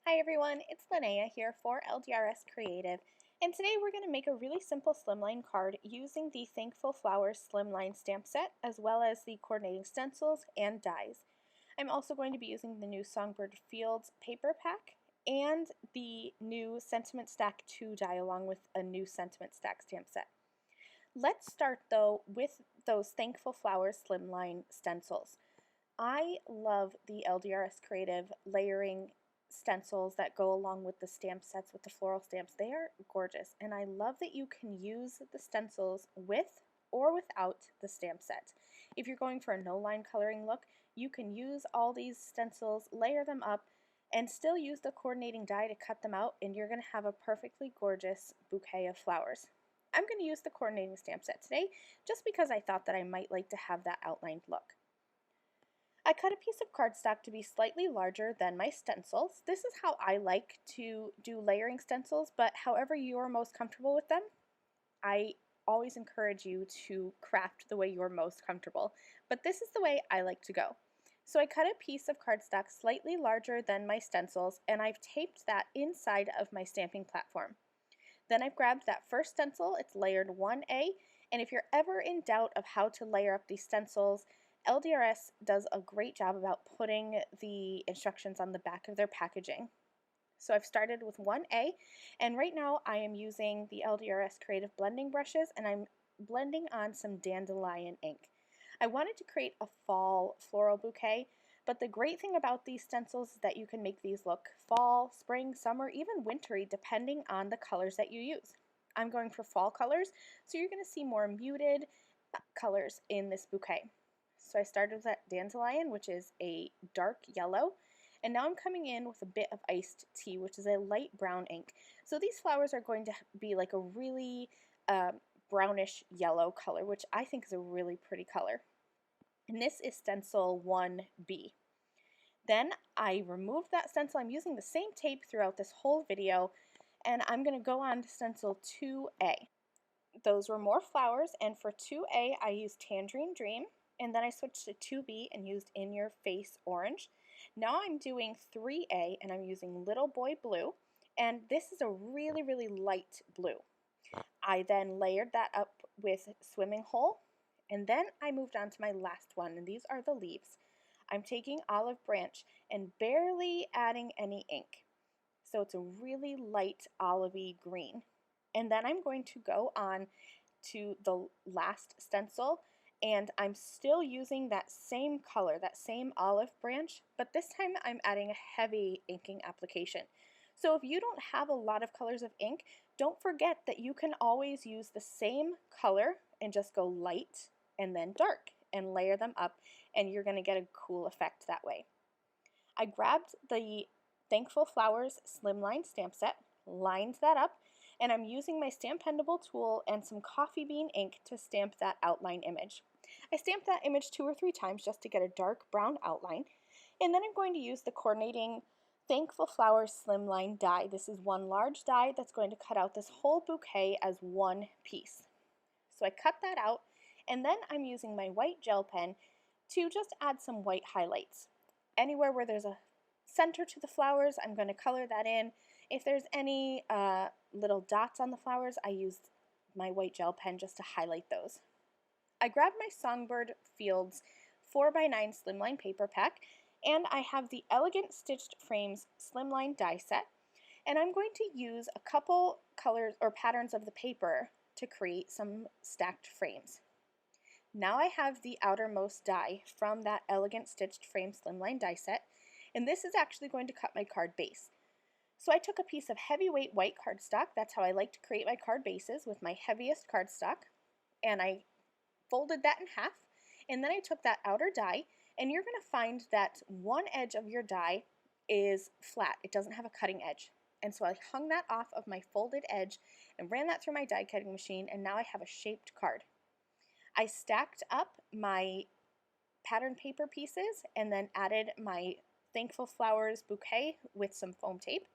Hi everyone, it's Linnea here for LDRS Creative, and today we're going to make a really simple slimline card using the Thankful Flowers Slimline stamp set as well as the coordinating stencils and dies. I'm also going to be using the new Songbird Fields paper pack and the new Sentiment Stack 2 die along with a new Sentiment Stack stamp set. Let's start though with those Thankful Flowers Slimline stencils. I love the LDRS Creative layering stencils that go along with the stamp sets with the floral stamps. They are gorgeous, and I love that you can use the stencils with or without the stamp set. If you're going for a no line coloring look, you can use all these stencils, layer them up, and still use the coordinating die to cut them out, and you're going to have a perfectly gorgeous bouquet of flowers. I'm going to use the coordinating stamp set today just because I thought that I might like to have that outlined look. I cut a piece of cardstock to be slightly larger than my stencils. This is how I like to do layering stencils, but however you're most comfortable with them, I always encourage you to craft the way you're most comfortable. But this is the way I like to go. So I cut a piece of cardstock slightly larger than my stencils, and I've taped that inside of my stamping platform. Then I've grabbed that first stencil, it's layered 1A, and if you're ever in doubt of how to layer up these stencils, LDRS does a great job about putting the instructions on the back of their packaging. So I've started with 1A, and right now I am using the LDRS Creative blending brushes, and I'm blending on some dandelion ink. I wanted to create a fall floral bouquet, but the great thing about these stencils is that you can make these look fall, spring, summer, even wintry, depending on the colors that you use. I'm going for fall colors, so you're going to see more muted colors in this bouquet. So I started with that dandelion, which is a dark yellow, and now I'm coming in with a bit of iced tea, which is a light brown ink. So these flowers are going to be like a really brownish yellow color, which I think is a really pretty color. And this is stencil 1B. Then I removed that stencil. I'm using the same tape throughout this whole video, and I'm going to go on to stencil 2A. Those were more flowers, and for 2A I used Tangerine Dream, and then I switched to 2B and used In Your Face Orange. Now I'm doing 3A, and I'm using Little Boy Blue, and this is a really, really light blue. I then layered that up with Swimming Hole, and then I moved on to my last one, and these are the leaves. I'm taking Olive Branch and barely adding any ink. So it's a really light olivey green. And then I'm going to go on to the last stencil, and I'm still using that same color, that same olive branch, but this time I'm adding a heavy inking application. So if you don't have a lot of colors of ink, don't forget that you can always use the same color and just go light and then dark and layer them up, and you're going to get a cool effect that way. I grabbed the Thankful Flowers Slimline stamp set, lined that up, and I'm using my Stampendable tool and some coffee bean ink to stamp that outline image. I stamped that image 2 or 3 times just to get a dark brown outline, and then I'm going to use the coordinating Thankful Flowers Slimline die. This is one large die that's going to cut out this whole bouquet as one piece. So I cut that out, and then I'm using my white gel pen to just add some white highlights. Anywhere where there's a center to the flowers, I'm going to color that in. If there's any little dots on the flowers, I used my white gel pen just to highlight those. I grabbed my Songbird Fields 4x9 Slimline paper pack, and I have the Elegant Stitched Frames Slimline die set, and I'm going to use a couple colors or patterns of the paper to create some stacked frames. Now I have the outermost die from that Elegant Stitched Frame Slimline die set, and this is actually going to cut my card base. So I took a piece of heavyweight white cardstock, that's how I like to create my card bases, with my heaviest cardstock, and I folded that in half, and then I took that outer die, and you're going to find that one edge of your die is flat. It doesn't have a cutting edge. And so I hung that off of my folded edge and ran that through my die cutting machine, and now I have a shaped card. I stacked up my pattern paper pieces and then added my Thankful Flowers bouquet with some foam tape.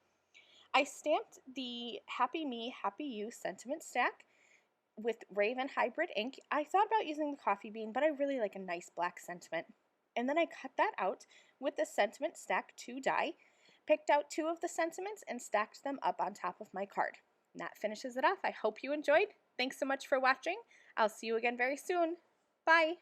I stamped the Happy Me, Happy You sentiment stack with Raven Hybrid ink. I thought about using the coffee bean, but I really like a nice black sentiment. And then I cut that out with the Sentiment Stack 2 die, picked out 2 of the sentiments and stacked them up on top of my card. And that finishes it off. I hope you enjoyed. Thanks so much for watching. I'll see you again very soon. Bye!